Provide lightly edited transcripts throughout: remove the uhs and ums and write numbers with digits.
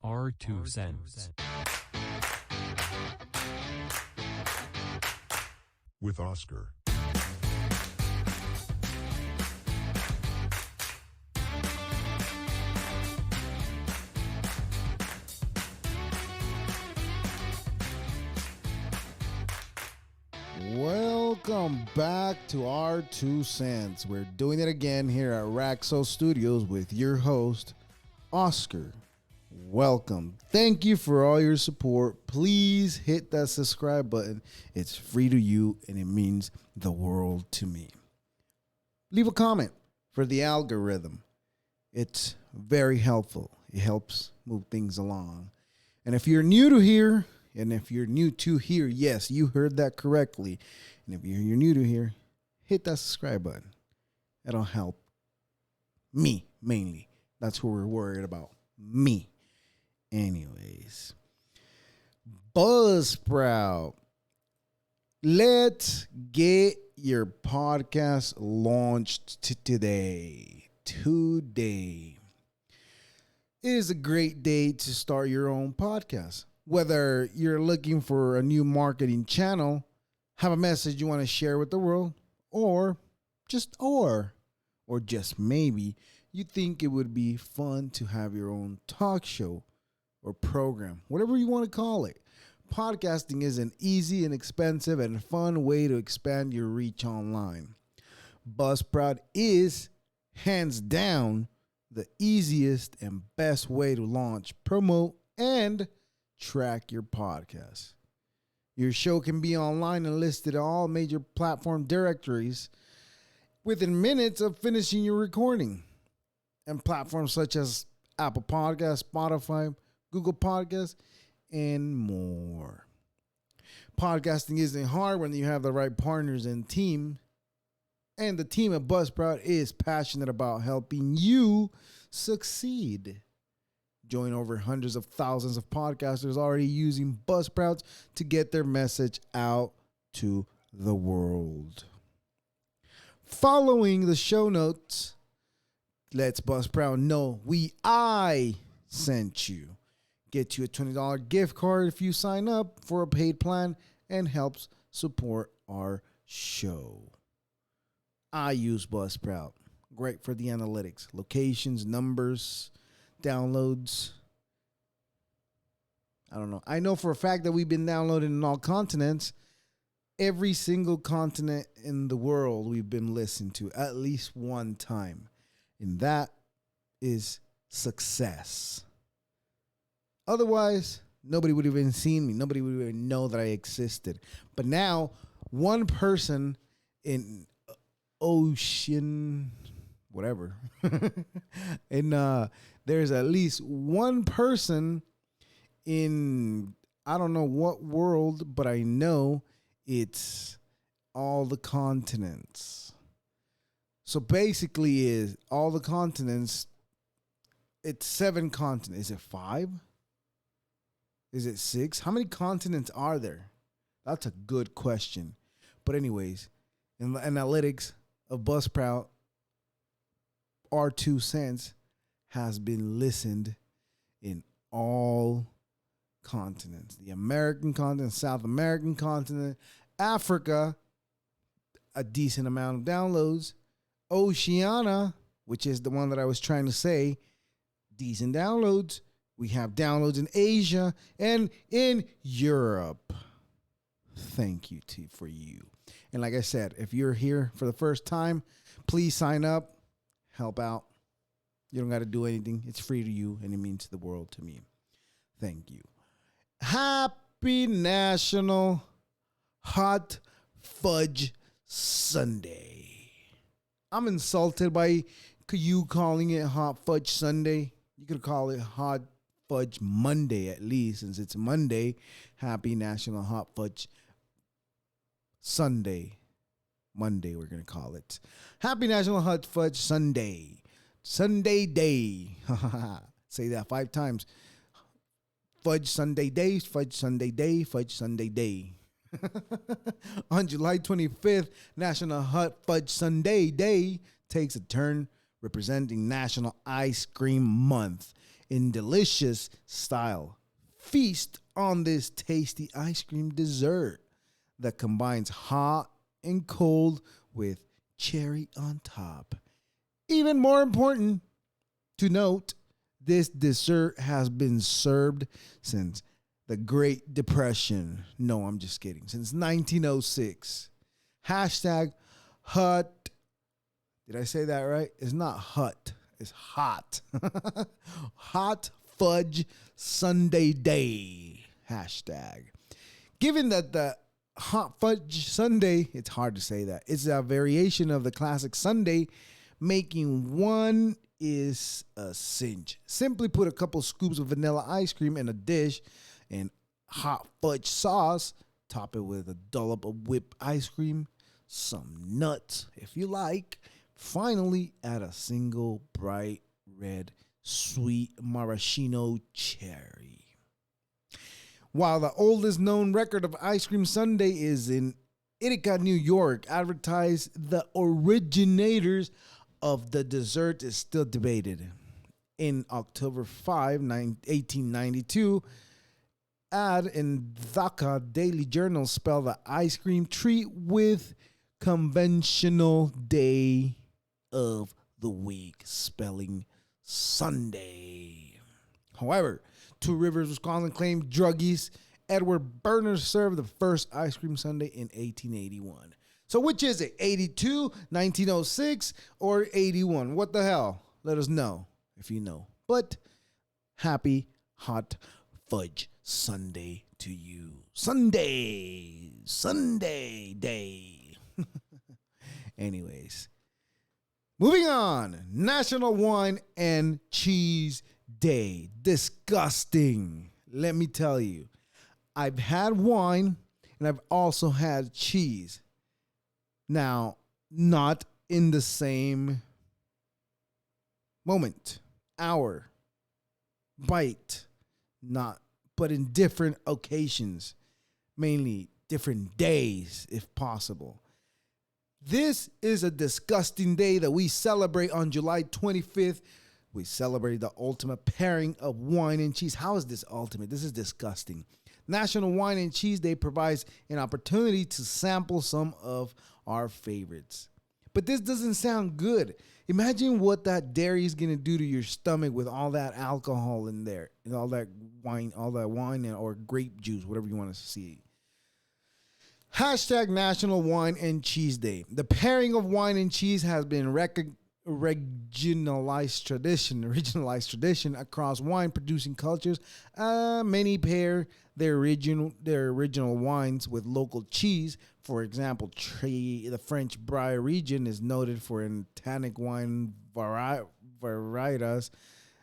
Our 2 cents. With Oscar. Welcome back to our 2 cents. We're doing it again here at Raxo Studios with your host, Oscar. Welcome. Thank you for all your support. Please hit that subscribe button. It's free to you and it means the world to me. Leave a comment for the algorithm. It's very helpful. It helps move things along. And if you're new to here, yes, you heard that correctly. And if you're new to here, hit that subscribe button. It'll help me mainly. That's who we're worried about. Me. Anyways. Buzzsprout. Let's get your podcast launched today. It is a great day to start your own podcast. Whether you're looking for a new marketing channel, have a message you want to share with the world, or just maybe you think it would be fun to have your own talk show or program, whatever you want to call it. Podcasting is an easy, inexpensive, and fun way to expand your reach online. Buzzsprout is, hands down, the easiest and best way to launch, promote, and track your podcast. Your show can be online and listed in all major platform directories within minutes of finishing your recording. And platforms such as Apple Podcasts, Spotify, Google Podcasts, and more. Podcasting isn't hard when you have the right partners and team. And the team at Buzzsprout is passionate about helping you succeed. Join over hundreds of thousands of podcasters already using Buzzsprouts to get their message out to the world. Following the show notes, lets Buzzsprout know I sent you. Get you a $20 gift card if you sign up for a paid plan and helps support our show. I use Buzzsprout. Great for the analytics, locations, numbers, downloads. I don't know. I know for a fact that we've been downloading in all continents. Every single continent in the world we've been listened to at least one time. And that is success. Otherwise, nobody would have even seen me. Nobody would even know that I existed. But now, one person in ocean, whatever, and there's at least one person in, I don't know what world, but I know it's all the continents. So basically is all the continents, it's 7 continents. Is it 5? Is it 6? How many continents are there? That's a good question. But anyways, in the analytics of Buzzsprout, our 2 cents has been listened in all continents. The American continent, South American continent, Africa, a decent amount of downloads. Oceania, which is the one that I was trying to say, decent downloads. We have downloads in Asia and in Europe. Thank you for you. And like I said, if you're here for the first time, please sign up, help out. You don't got to do anything. It's free to you, and it means the world to me. Thank you. Happy National Hot Fudge Sunday. I'm insulted by you calling it Hot Fudge Sunday. You could call it Hot Fudge Monday at least, since it's Monday. Happy National Hot Fudge Sunday. Monday, we're going to call it. Happy National Hot Fudge Sunday. Sunday Day. Say that 5 times. Fudge Sunday Day, Fudge Sunday Day, Fudge Sunday Day. On July 25th, National Hot Fudge Sunday Day takes a turn representing National Ice Cream Month. in delicious style. Feast on this tasty ice cream dessert that combines hot and cold with cherry on top. Even more important to note, this dessert has been served since the Great Depression. No, I'm just kidding. Since 1906. Hashtag hut. Did I say that right? It's not hut. It's hot. Hot Fudge Sundae Day. Hashtag. Given that the Hot Fudge Sundae, it's hard to say that. It's a variation of the classic sundae. Making one is a cinch. Simply put a couple scoops of vanilla ice cream in a dish and hot fudge sauce. Top it with a dollop of whipped ice cream, some nuts if you like. Finally, add a single bright red sweet maraschino cherry. While the oldest known record of ice cream sundae is in Ithaca, New York, advertised, the originators of the dessert is still debated. In October 5, 1892, ad in Dhaka Daily Journal spelled the ice cream treat with conventional day of the week, spelling Sunday. However, Two Rivers, Wisconsin claimed druggies Edward Berner served the first ice cream sundae in 1881. So which is it? 82, 1906, or 81? What the hell? Let us know if you know. But happy hot fudge Sunday to you. Sunday day. Anyways, moving on. National Wine and Cheese Day. Disgusting. Let me tell you. I've had wine and I've also had cheese. Now, not in the same moment, hour, bite, but in different occasions, mainly different days, if possible. This is a disgusting day that we celebrate on July 25th. We celebrate the ultimate pairing of wine and cheese. How is this ultimate? This is disgusting. National Wine and Cheese Day provides an opportunity to sample some of our favorites. But this doesn't sound good. Imagine what that dairy is going to do to your stomach with all that alcohol in there and all that wine or grape juice, whatever you want to see. Hashtag National Wine and Cheese Day. The pairing of wine and cheese has been regionalized tradition across wine producing cultures. Many pair their original wines with local cheese. For example, the French Brie region is noted for tannic wine varieties.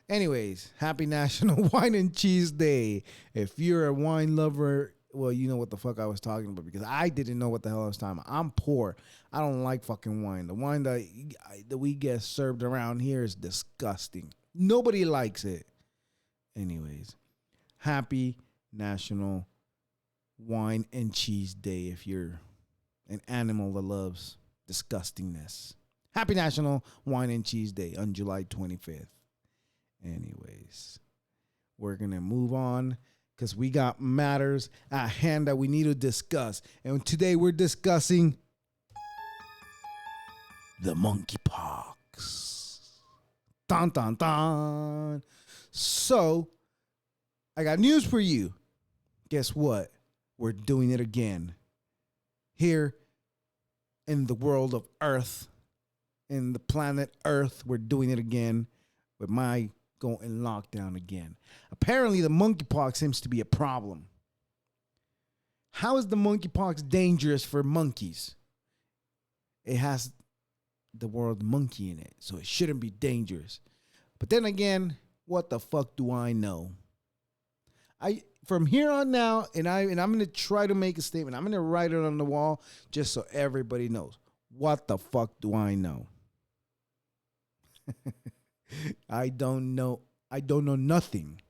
Anyways, happy National Wine and Cheese Day. If you're a wine lover, well, you know what the fuck I was talking about, because I didn't know what the hell I was talking about. I'm poor. I don't like fucking wine. The wine that we get served around here is disgusting. Nobody likes it. Anyways, happy National Wine and Cheese Day if you're an animal that loves disgustingness. Happy National Wine and Cheese Day on July 25th. Anyways, we're going to move on because we got matters at hand that we need to discuss. And today we're discussing the monkeypox. Dun, dun, dun. So, I got news for you. Guess what? We're doing it again. Here in the world of Earth, in the planet Earth, we're doing it again with my going in lockdown again. Apparently, the monkeypox seems to be a problem. How is the monkeypox dangerous for monkeys? It has the word monkey in it, so it shouldn't be dangerous. But then again, what the fuck do I know? From here on now, and I'm going to try to make a statement. I'm going to write it on the wall just so everybody knows. What the fuck do I know? I don't know nothing.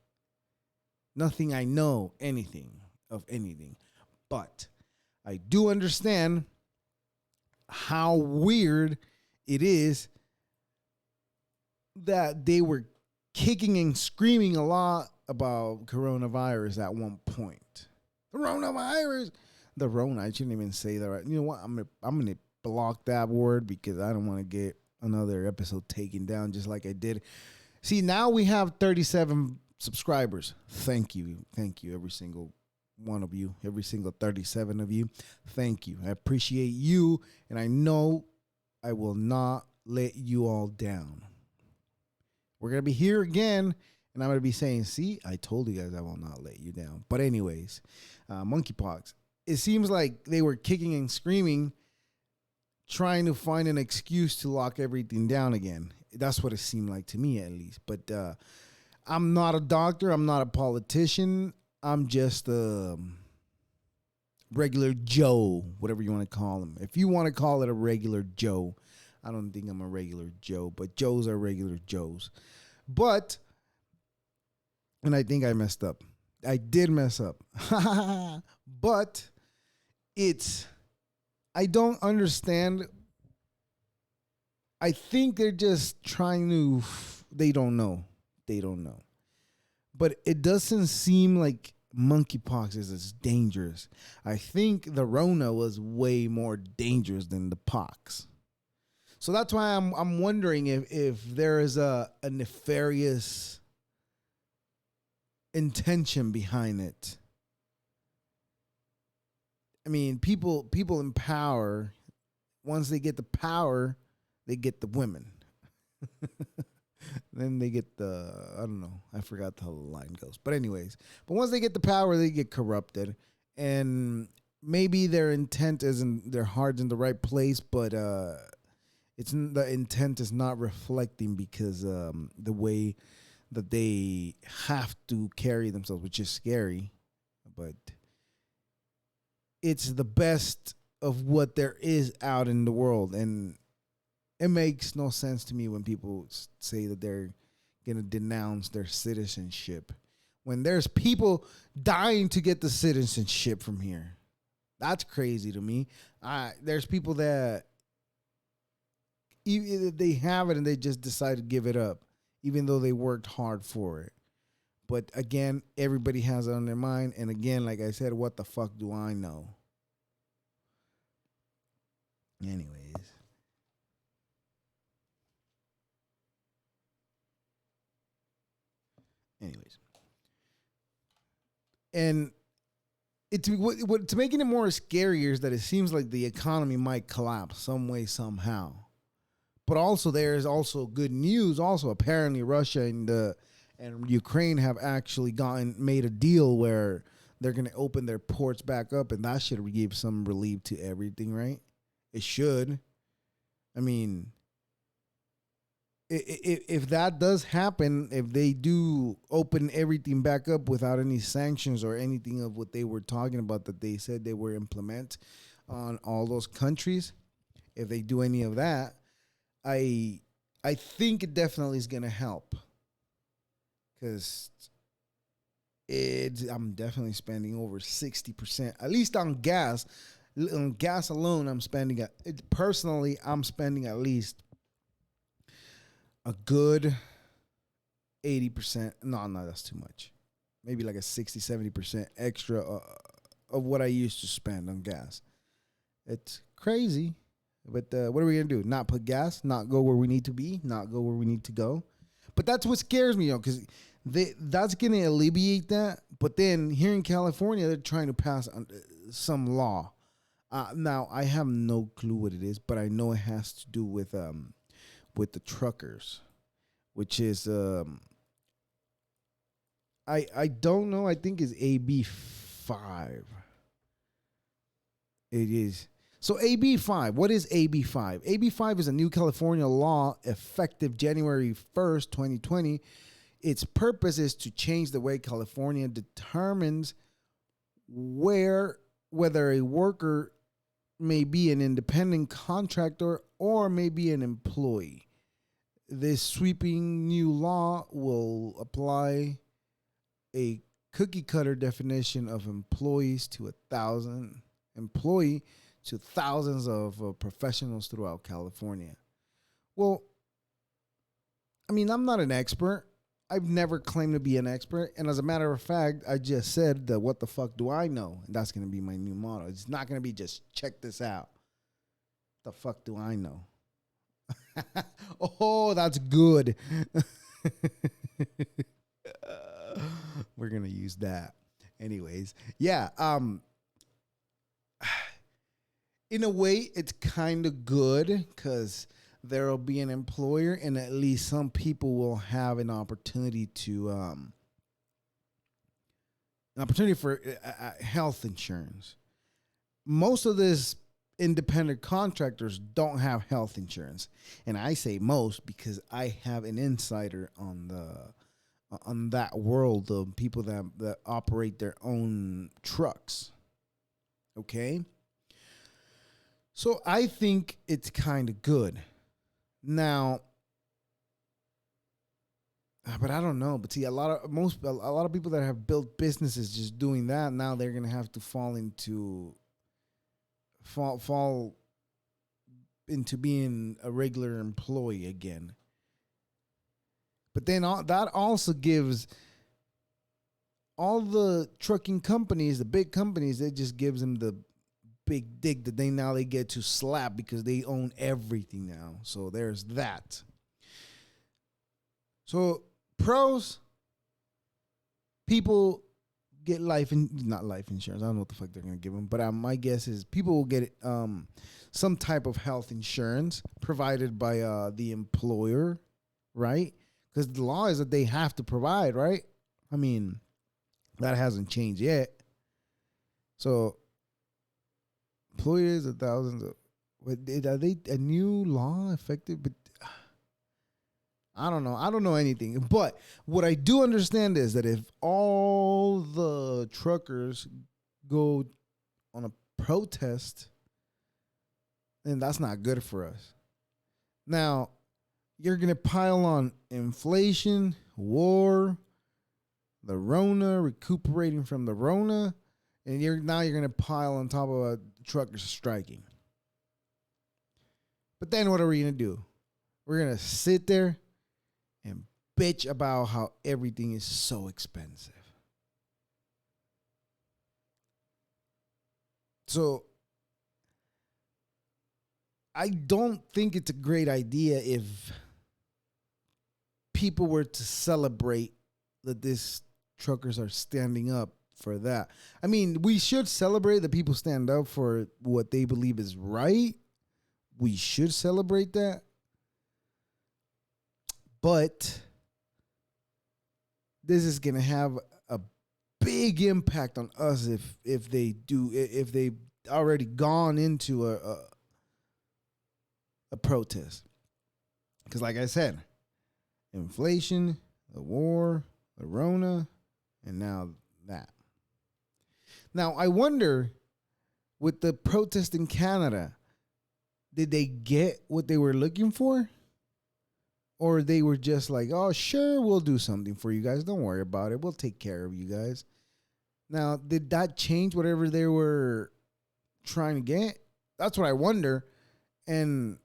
Nothing I know anything of anything. But I do understand how weird it is that they were kicking and screaming a lot about coronavirus at one point. Coronavirus. The Rona. I shouldn't even say that. Right. You know what? I'm gonna block that word because I don't want to get another episode taken down just like I did. See, now we have 37 subscribers. Thank you, every single one of you, every single 37 of you. Thank you. I appreciate you, and I know I will not let you all down. We're gonna be here again. And I'm going to be saying, see, I told you guys I will not let you down. But anyways, monkeypox. It seems like they were kicking and screaming, trying to find an excuse to lock everything down again. That's what it seemed like to me, at least. But I'm not a doctor. I'm not a politician. I'm just a regular Joe, whatever you want to call him. If you want to call it a regular Joe, I don't think I'm a regular Joe, but Joes are regular Joes. But... and I think I messed up. I did mess up. But I don't understand. I think they're just trying to, they don't know. But it doesn't seem like monkeypox is as dangerous. I think the Rona was way more dangerous than the pox. So that's why I'm wondering if there is a nefarious intention behind it. I mean, people in power, once they get the power, they get the women. Then they get I don't know, I forgot how the line goes. But anyways, once they get the power, they get corrupted. And maybe their intent isn't, their heart's in the right place, but the intent is not reflecting because the way that they have to carry themselves, which is scary, but it's the best of what there is out in the world. And it makes no sense to me when people say that they're going to denounce their citizenship when there's people dying to get the citizenship from here. That's crazy to me. There's people that they have it and they just decide to give it up, even though they worked hard for it. But again, everybody has it on their mind. And again, like I said, what the fuck do I know? Anyways. And what's making it more scarier is that it seems like the economy might collapse some way, somehow. But also there is also good news. Also, apparently Russia and Ukraine have actually made a deal where they're going to open their ports back up, and that should give some relief to everything, right? It should. I mean, if that does happen, if they do open everything back up without any sanctions or anything of what they were talking about that they said they were implement on all those countries, if they do any of that, I think it definitely is going to help, because I'm definitely spending over 60%, at least on gas. On gas alone, I'm spending at least a good 80%. No, that's too much. Maybe like a 60, 70% extra of what I used to spend on gas. It's crazy. But what are we going to do? Not put gas, not go where we need to be, not go where we need to go. But that's what scares me, because that's going to alleviate that. But then here in California, they're trying to pass some law. Now, I have no clue what it is, but I know it has to do with the truckers, which is I don't know. I think it's AB 5. It is. So AB 5, what is AB 5? AB 5 is a new California law effective January 1st, 2020. Its purpose is to change the way California determines whether a worker may be an independent contractor or may be an employee. This sweeping new law will apply a cookie cutter definition of employee to thousands of professionals throughout California. Well, I mean, I'm not an expert. I've never claimed to be an expert. And as a matter of fact, I just said that what the fuck do I know? And that's going to be my new motto. It's not going to be just check this out. The fuck do I know? Oh, that's good. We're going to use that. Anyways, yeah. In a way, it's kind of good because there will be an employer, and at least some people will have an opportunity to for health insurance. Most of this independent contractors don't have health insurance, and I say most because I have an insider on that world of people that operate their own trucks. Okay. So I think it's kind of good. Now, but I don't know. But see, a lot of people that have built businesses just doing that, now they're gonna have to fall into being a regular employee again. But then that also gives all the trucking companies, the big companies, it just gives them the big dick that they get to slap because they own everything now. So there's that. So pros, people get not life insurance. I don't know what the fuck they're gonna give them, but my guess is people will get some type of health insurance provided by the employer, right? Because the law is that they have to provide, right? I mean, that hasn't changed yet. So employers of thousands of, are they a new law effective? But I don't know. I don't know anything. But what I do understand is that if all the truckers go on a protest, then that's not good for us. Now, you're going to pile on inflation, war, the Rona, recuperating from the Rona, and you're going to pile on top of truckers striking. But then what are we going to do? We're going to sit there and bitch about how everything is so expensive. So I don't think it's a great idea if people were to celebrate that these truckers are standing up for that. I mean, we should celebrate that people stand up for what they believe is right. We should celebrate that. But this is going to have a big impact on us if they've already gone into a protest. Because like I said, inflation, the war, the Rona, and now that. Now, I wonder, with the protest in Canada, did they get what they were looking for? Or they were just like, oh, sure, we'll do something for you guys. Don't worry about it. We'll take care of you guys. Now, did that change whatever they were trying to get? That's what I wonder. And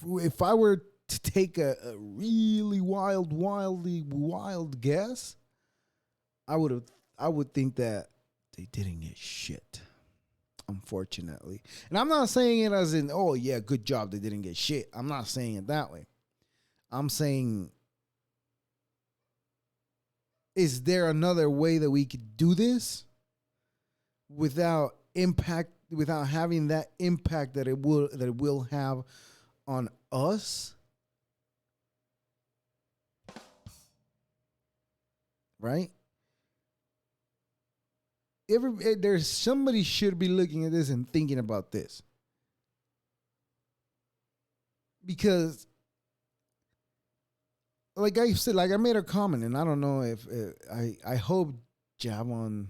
if I were to take a really wildly wild guess, I would think that they didn't get shit, unfortunately. And I'm not saying it as in, oh yeah, good job, they didn't get shit. I'm not saying it that way. I'm saying, is there another way that we could do this without having that impact that it will have on us? Right? There's somebody should be looking at this and thinking about this. Because like I said, like I made a comment, and I don't know if I hope Javon,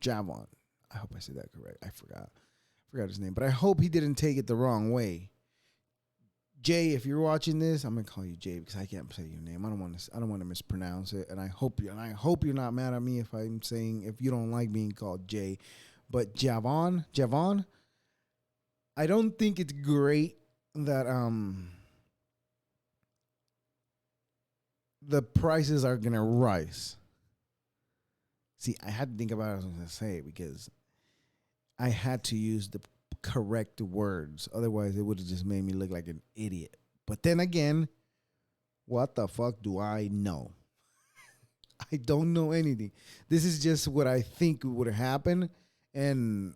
I hope I said that correct. I forgot his name, but I hope he didn't take it the wrong way. Jay, if you're watching this, I'm gonna call you Jay because I can't say your name. I don't want to mispronounce it, and I hope you're not mad at me if you don't like being called Jay. But Javon, I don't think it's great that the prices are gonna rise. See, I had to think about what I was gonna say because I had to use the correct words. Otherwise, it would have just made me look like an idiot. But then again, what the fuck do I know? I don't know anything. This is just what I think would happen, and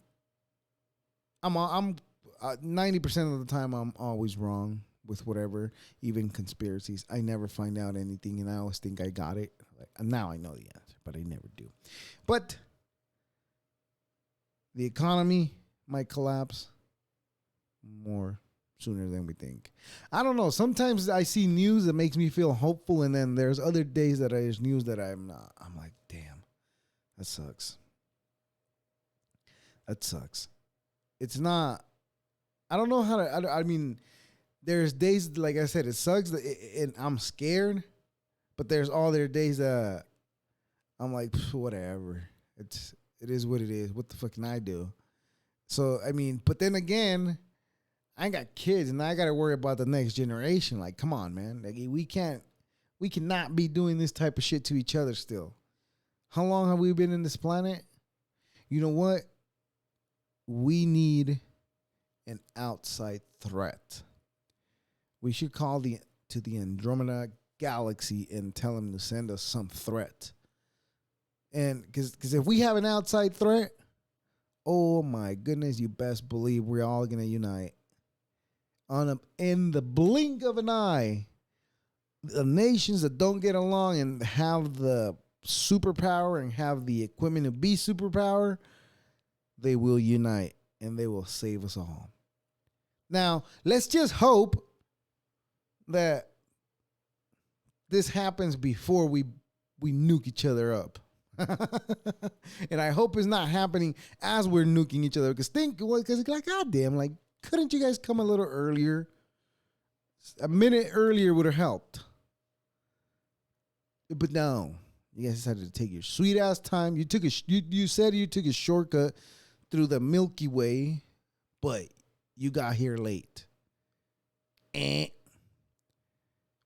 I'm 90% of the time I'm always wrong with whatever, even conspiracies. I never find out anything, and I always think I got it. Like, now I know the answer, but I never do. But the economy might collapse more sooner than we think. I don't know. Sometimes I see news that makes me feel hopeful, and then there's other days that there's news that I'm not. I'm like, damn, that sucks. That sucks. It's not. I don't know how to. I mean, there's days like I said, it sucks, and I'm scared. But there's all their days that I'm like, whatever. It is what it is. What the fuck can I do? So I mean, but then again, I got kids, and I got to worry about the next generation. Like, come on, man. Like, we cannot be doing this type of shit to each other still. How long have we been in this planet? You know what? We need an outside threat. We should call to the Andromeda galaxy and tell them to send us some threat. And because if we have an outside threat, oh my goodness, you best believe we're all gonna unite. In the blink of an eye, the nations that don't get along and have the superpower and have the equipment to be superpower, they will unite and they will save us all. Now, let's just hope that this happens before we nuke each other up. And I hope it's not happening as we're nuking each other. Because like, goddamn, like, couldn't you guys come a little earlier? A minute earlier would have helped. But no, you guys decided to take your sweet ass time. You said you took a shortcut through the Milky Way, but you got here late.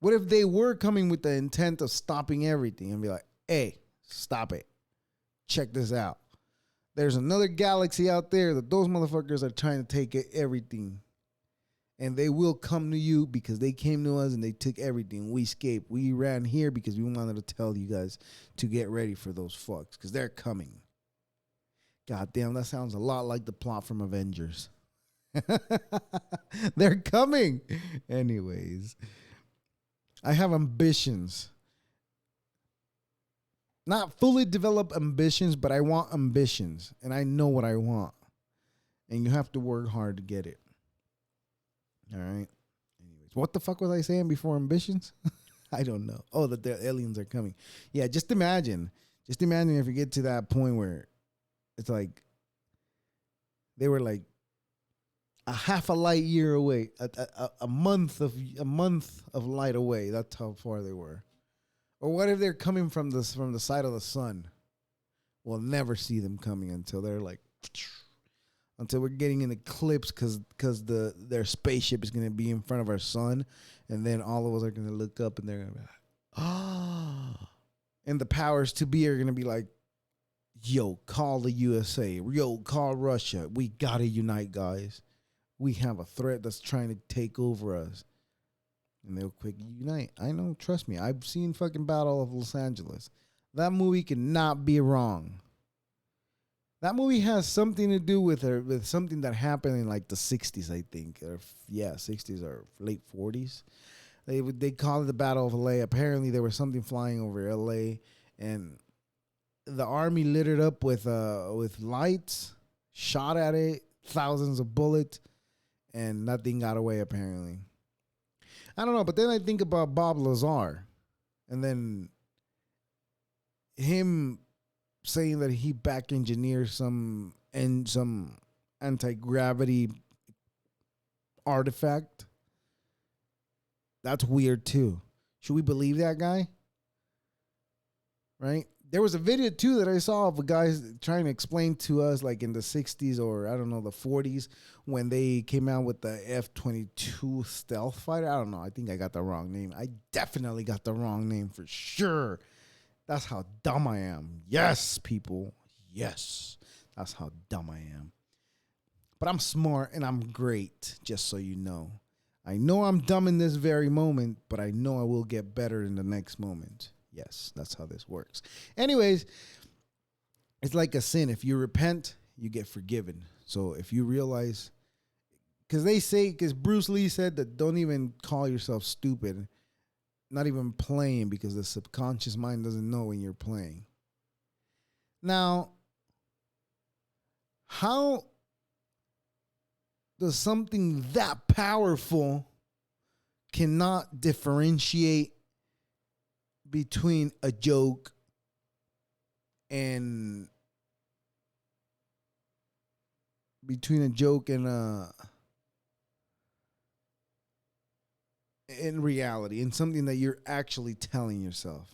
What if they were coming with the intent of stopping everything and be like, hey, stop it. Check this out. There's another galaxy out there that those motherfuckers are trying to take everything. And they will come to you because they came to us and they took everything. We escaped. We ran here because we wanted to tell you guys to get ready for those fucks because they're coming. God damn, that sounds a lot like the plot from Avengers. They're coming. Anyways, I have ambitions. Not fully developed ambitions, but I want ambitions. And I know what I want. And you have to work hard to get it. All right. Anyways, what the fuck was I saying before ambitions? I don't know. Oh, that the aliens are coming. Yeah, just imagine. Just imagine if you get to that point where it's like they were like a half a light year away, a month of light away. That's how far they were. Or what if they're coming from the side of the sun? We'll never see them coming until they're like, until we're getting an eclipse because their spaceship is going to be in front of our sun, and then all of us are going to look up and they're going to be like, oh. And the powers to be are going to be like, yo, call the USA. Yo, call Russia. We got to unite, guys. We have a threat that's trying to take over us. And they'll quick unite. I know, trust me. I've seen fucking Battle of Los Angeles. That movie cannot be wrong. That movie has something to do with something that happened in like the 60s, I think. 60s or late 40s. They call it the Battle of LA. Apparently there was something flying over LA, and the army lit it up with lights, shot at it, thousands of bullets, and nothing got away apparently. I don't know, but then I think about Bob Lazar, and then him saying that he back engineered some anti-gravity artifact. That's weird too. Should we believe that guy? Right? there was a video too that I saw of a guy trying to explain to us, like in the 60s or I don't know, the 40s, when they came out with the F-22 stealth fighter. I don't know. I think I got the wrong name. I definitely got the wrong name for sure. That's how dumb I am. Yes, people. Yes. That's how dumb I am. But I'm smart and I'm great, just so you know. I know I'm dumb in this very moment, but I know I will get better in the next moment. Yes, that's how this works. Anyways, it's like a sin. If you repent, you get forgiven. So if you realize, because Bruce Lee said that don't even call yourself stupid, not even playing, because the subconscious mind doesn't know when you're playing. Now, how does something that powerful cannot differentiate between a joke and in reality, in something that you're actually telling yourself,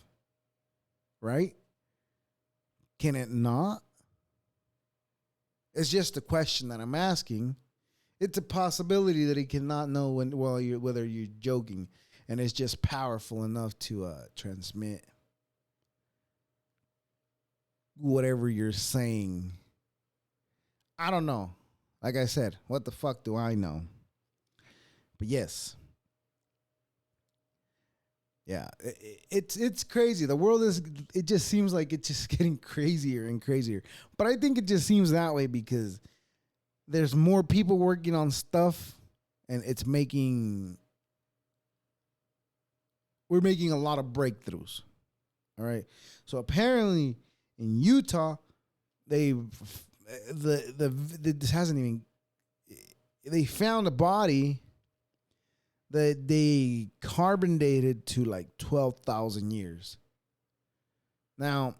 right? Can it not? It's just a question that I'm asking. It's a possibility that he cannot know whether you're joking, and it's just powerful enough to transmit whatever you're saying. I don't know. Like I said, what the fuck do I know? But yes. Yeah, it's crazy. The world it just seems like it's just getting crazier and crazier. But I think it just seems that way because there's more people working on stuff, and we're making a lot of breakthroughs. All right. So apparently in Utah, they found a body that they carbon dated to like 12,000 years. Now,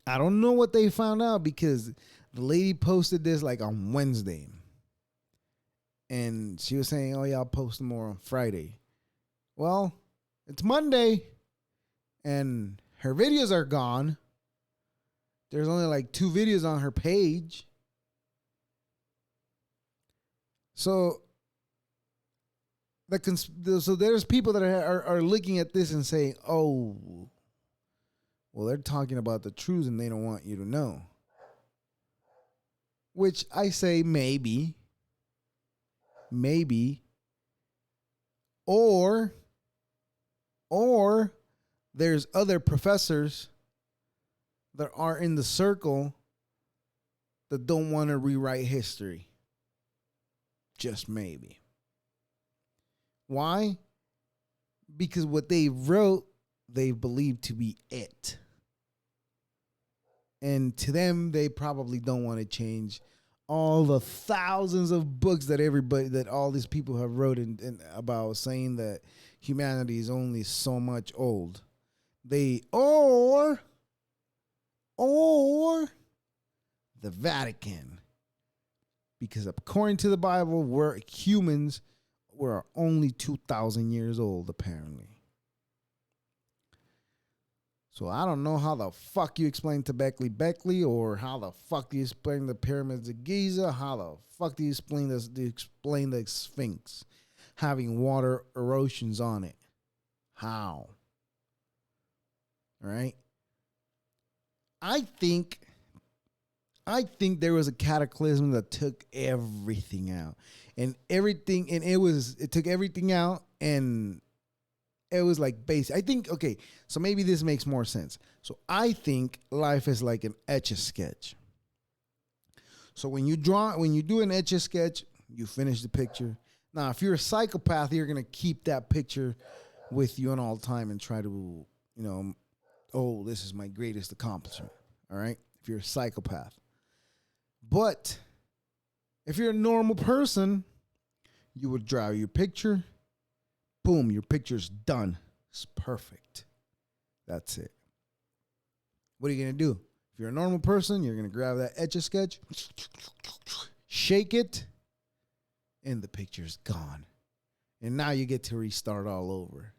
I don't know what they found out because the lady posted this like on Wednesday. And she was saying, oh, yeah, I'll post more on Friday. Well, it's Monday and her videos are gone. There's only like 2 videos on her page. So there's people that are looking at this and saying, oh, well, they're talking about the truth and they don't want you to know. Which I say maybe. Or there's other professors that are in the circle that don't want to rewrite history. Just maybe. Why? Because what they wrote, they believe to be it. And to them, they probably don't want to change all the thousands of books that all these people have wrote about saying that humanity is only so much old. Or the Vatican. Because according to the Bible, we're only 2,000 years old, apparently. So I don't know how the fuck you explain Göbekli Bekli, or how the fuck you explain the pyramids of Giza. How the fuck do you explain the Sphinx having water erosions on it? How? All right. I think there was a cataclysm that took everything out. And it took everything out, and it was like basic. I think, okay, so maybe this makes more sense. So I think life is like an Etch-a-Sketch. So when you do an Etch-a-Sketch, you finish the picture. Now, if you're a psychopath, you're going to keep that picture with you on all time and try to, oh, this is my greatest accomplishment. All right? If you're a psychopath. But if you're a normal person, you would draw your picture. Boom, your picture's done. It's perfect. That's it. What are you going to do? If you're a normal person, you're going to grab that Etch-a-Sketch, shake it, and the picture's gone. And now you get to restart all over.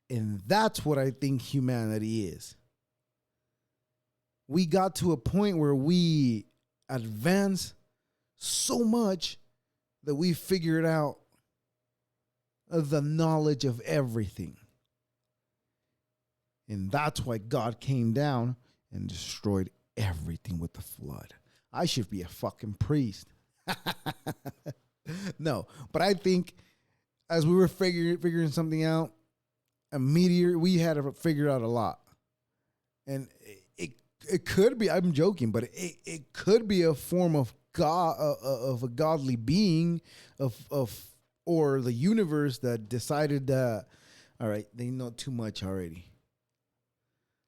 And that's what I think humanity is. We got to a point where we advance so much that we figured out the knowledge of everything. And that's why God came down and destroyed everything with the flood. I should be a fucking priest. No, but I think as we were figuring something out, a meteor, we had to figure out a lot. And it could be, I'm joking, but it could be a form of God, of a godly being, or the universe that decided that, all right, they know too much already.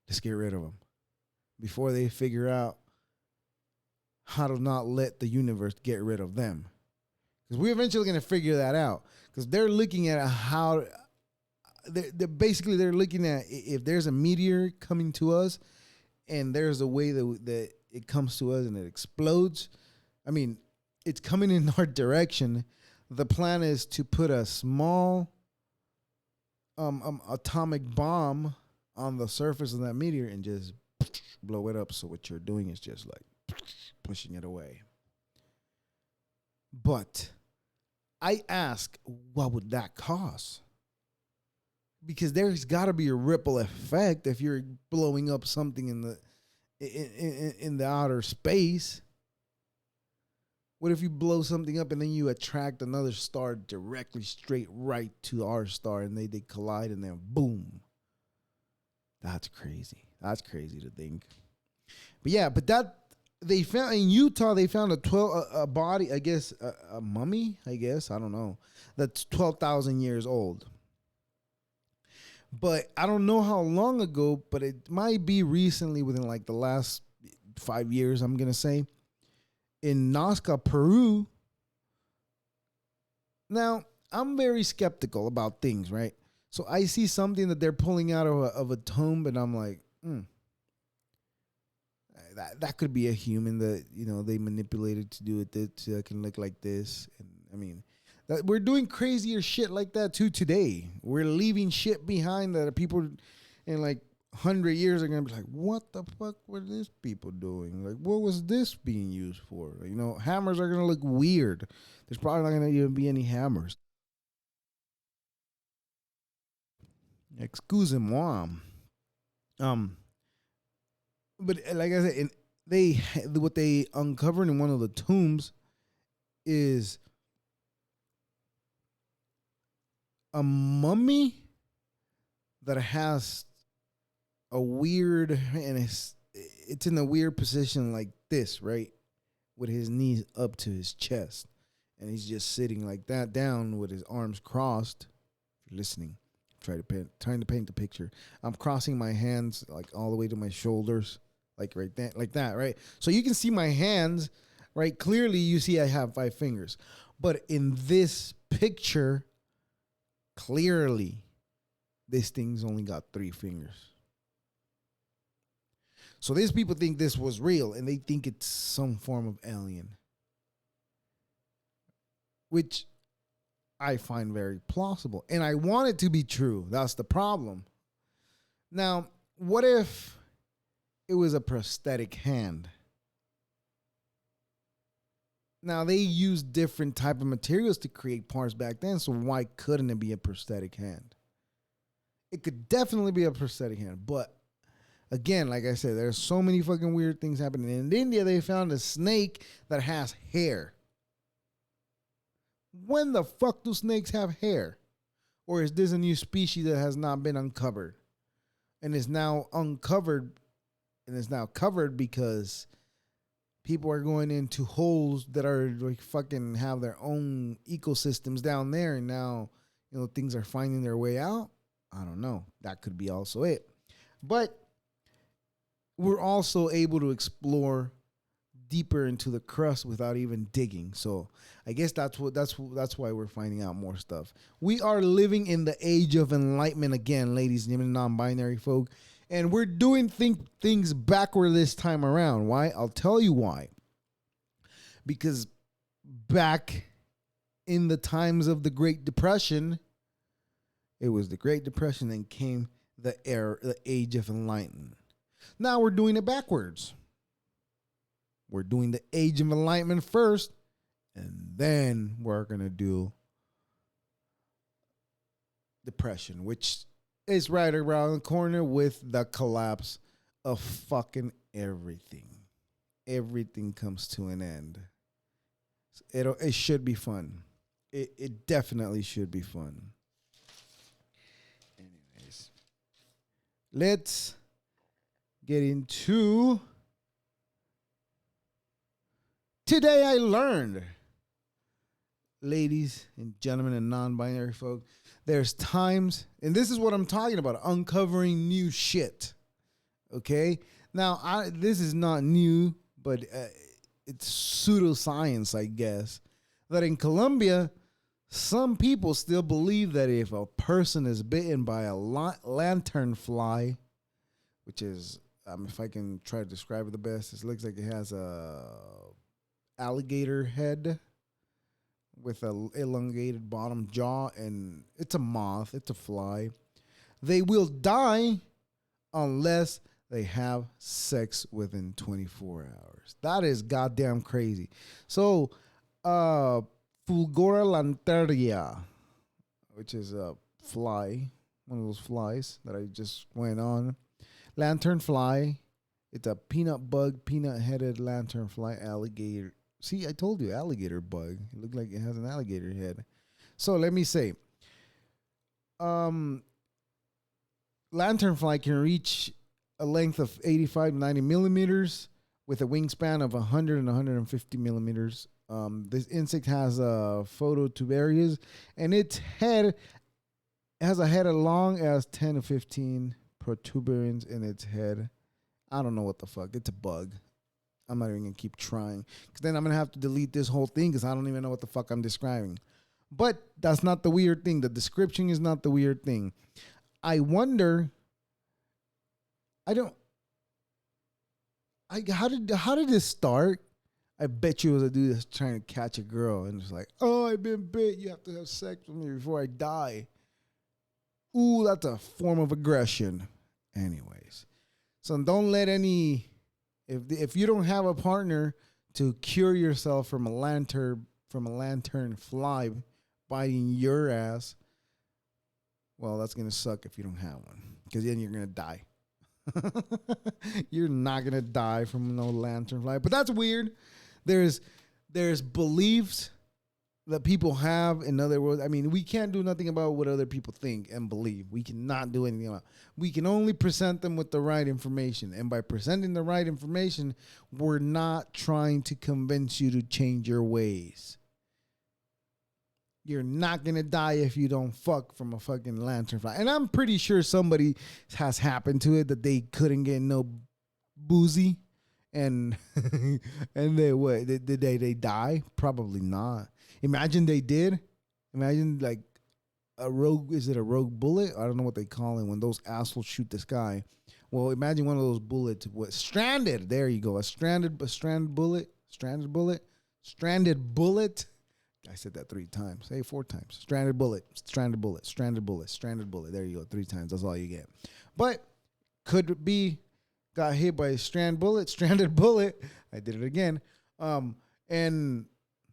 Let's get rid of them before they figure out how to not let the universe get rid of them. Because we're eventually going to figure that out. Because they're looking at how, they're looking at if there's a meteor coming to us and there's a way that it comes to us and it explodes. I mean, it's coming in our direction. The plan is to put a small atomic bomb on the surface of that meteor and just blow it up. So what you're doing is just like pushing it away. But I ask, what would that cost? Because there's got to be a ripple effect if you're blowing up something in the outer space. What if you blow something up and then you attract another star directly straight right to our star and they collide and then boom. That's crazy. That's crazy to think. But yeah, that they found in Utah, they found a body, I guess, a mummy, I guess, I don't know, that's 12,000 years old. But I don't know how long ago, but it might be recently, within like the last 5 years, I'm going to say, in Nazca, Peru. Now, I'm very skeptical about things, right? So I see something that they're pulling out of a tomb, and I'm like, that could be a human that, you know, they manipulated to do it so it can look like this. And I mean, we're doing crazier shit like that too today. We're leaving shit behind that people in like 100 years are gonna be like, what the fuck were these people doing? Like, what was this being used for? You know, hammers are gonna look weird. There's probably not gonna even be any hammers. Excusez-moi. But like I said, what they uncovered in one of the tombs is a mummy that has a weird, and it's in a weird position like this, right? With his knees up to his chest. And he's just sitting like that down with his arms crossed. If you're listening, trying to paint the picture. I'm crossing my hands like all the way to my shoulders, like right there, like that, right? So you can see my hands, right? Clearly you see I have 5 fingers. But in this picture, clearly this thing's only got 3 fingers. So these people think this was real, and they think it's some form of alien, which I find very plausible. And I want it to be true. That's the problem. Now, what if it was a prosthetic hand? Now, they used different type of materials to create parts back then, so why couldn't it be a prosthetic hand? It could definitely be a prosthetic hand, but again, like I said, there's so many fucking weird things happening. In India, they found a snake that has hair. When the fuck do snakes have hair? Or is this a new species that has not been uncovered? And is now uncovered, and is now covered because people are going into holes that are like fucking have their own ecosystems down there, and now, you know, things are finding their way out. I don't know. That could be also it. But we're also able to explore deeper into the crust without even digging. So I guess that's why we're finding out more stuff. We are living in the age of enlightenment again, ladies and gentlemen, non-binary folk, and we're doing things backward this time around. Why? I'll tell you why. Because back in the times of the Great Depression It was the Great Depression, then came the Age of Enlightenment. Now we're doing it backwards. We're doing the Age of Enlightenment first, and then we're going to do Depression, which is right around the corner with the collapse of fucking everything. Everything comes to an end. It should be fun. It definitely should be fun. Anyways, let's get into Today I Learned. Ladies and gentlemen and non-binary folk, there's times, and this is what I'm talking about, uncovering new shit. Okay? Now, this is not new, but it's pseudoscience, I guess, that in Colombia, some people still believe that if a person is bitten by a lantern fly, which is, if I can try to describe it the best, it looks like it has a alligator head with a elongated bottom jaw, and it's a moth, it's a fly. They will die unless they have sex within 24 hours. That is goddamn crazy. So, Fulgora lanteria, which is a fly, one of those flies that I just went on. Lantern fly. It's a peanut-headed lantern fly, alligator. See, I told you, alligator bug. It looked like it has an alligator head. So let me say, lanternfly can reach a length of 85 to 90 millimeters with a wingspan of 100 and 150 millimeters. This insect has a phototubarius, and its head has a head as long as 10 to 15 protuberance in its head. I don't know what the fuck. It's a bug. I'm not even going to keep trying, because then I'm going to have to delete this whole thing because I don't even know what the fuck I'm describing. But that's not the weird thing. The description is not the weird thing. I wonder, how did this start? I bet you it was a dude that's trying to catch a girl and it's like, oh, I've been bit. You have to have sex with me before I die. Ooh, that's a form of aggression. Anyways, so don't let any... If you don't have a partner to cure yourself from a lantern fly biting your ass, well, that's gonna suck if you don't have one, because then you're gonna die. You're not gonna die from no lantern fly, but that's weird. There's beliefs that people have in other words. I mean, we can't do nothing about what other people think and believe. We cannot do anything about it. We can only present them with the right information. And by presenting the right information, we're not trying to convince you to change your ways. You're not going to die if you don't fuck from a fucking lanternfly. And I'm pretty sure somebody has happened to it that they couldn't get no boozy. And and did they die? Probably not. Imagine they did. Imagine like is it a rogue bullet? I don't know what they call it when those assholes shoot this guy. Well, imagine one of those bullets was stranded. There you go. A stranded bullet. I said that 3 times. Say 4 times. Stranded bullet. There you go. 3 times. That's all you get. But could it be got hit by a stranded bullet. I did it again. And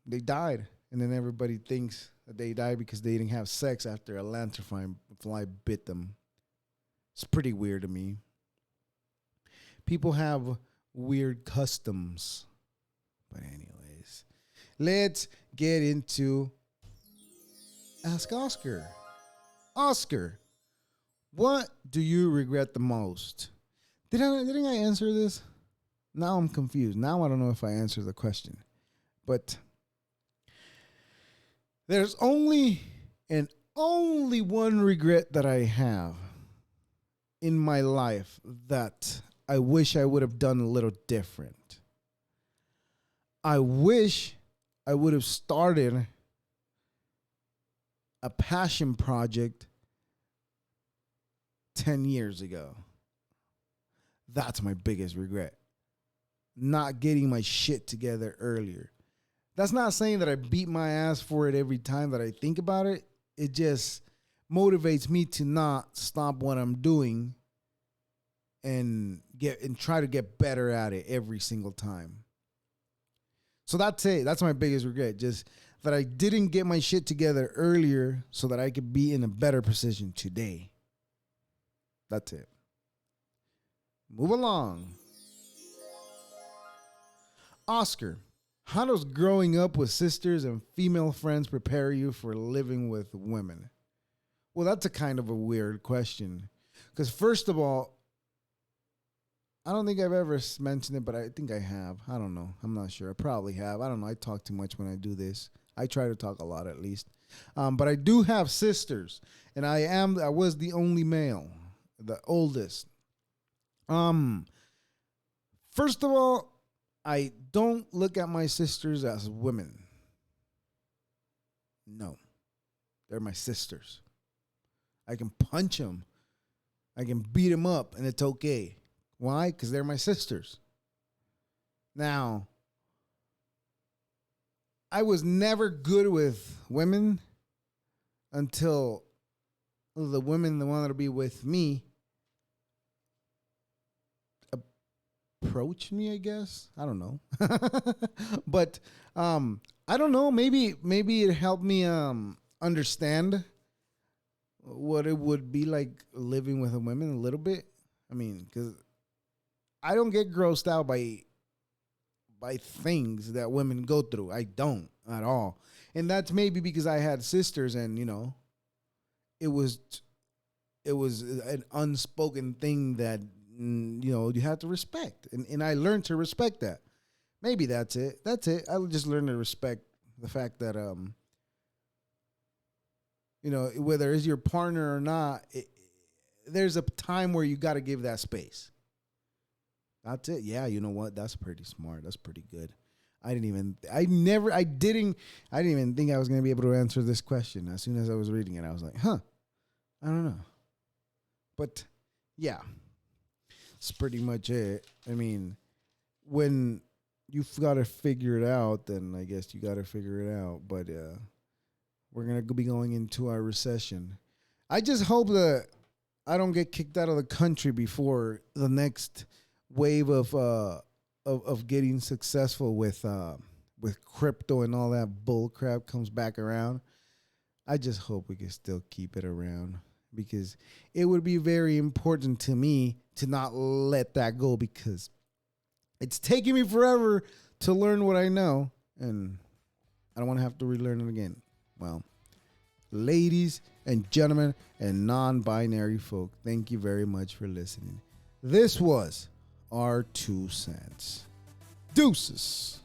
they died. And then everybody thinks that they died because they didn't have sex after a lanternfly bit them. It's pretty weird to me. People have weird customs. But anyways, let's get into Ask Oscar. Oscar, what do you regret the most? Didn't I answer this? Now I'm confused. Now I don't know if I answered the question. But there's only one regret that I have in my life that I wish I would have done a little different. I wish I would have started a passion project 10 years ago. That's my biggest regret. Not getting my shit together earlier. That's not saying that I beat my ass for it every time that I think about it. It just motivates me to not stop what I'm doing and try to get better at it every single time. So that's it. That's my biggest regret. Just that I didn't get my shit together earlier so that I could be in a better position today. That's it. Move along. Oscar, how does growing up with sisters and female friends prepare you for living with women? Well, that's a kind of a weird question. Because first of all, I don't think I've ever mentioned it, but I think I have. I don't know. I'm not sure. I probably have. I don't know. I talk too much when I do this. I try to talk a lot at least. But I do have sisters, and I was the only male, the oldest. First of all, I don't look at my sisters as women. No. They're my sisters. I can punch them. I can beat them up, and it's okay. Why? Because they're my sisters. Now, I was never good with women until the women that wanted to be with me approached me, I guess. I don't know. But I don't know. Maybe it helped me understand what it would be like living with a woman a little bit. I mean, because I don't get grossed out by things that women go through. I don't at all. And that's maybe because I had sisters and, it was an unspoken thing that, you have to respect. And I learned to respect that. Maybe that's it. That's it. I just learned to respect the fact that, whether it's your partner or not, there's a time where you got to give that space. That's it. Yeah, you know what? That's pretty smart. That's pretty good. I didn't even think I was going to be able to answer this question. As soon as I was reading it, I was like, I don't know. But yeah, it's pretty much it. I mean, when you've got to figure it out, then I guess you got to figure it out. But we're going to be going into our recession. I just hope that I don't get kicked out of the country before the next wave of getting successful with crypto and all that bull crap comes back around. I just hope we can still keep it around, because it would be very important to me to not let that go, because it's taking me forever to learn what I know, and I don't want to have to relearn it again. Well, ladies and gentlemen and non-binary folk, thank you very much for listening. This was our 2 cents. Deuces.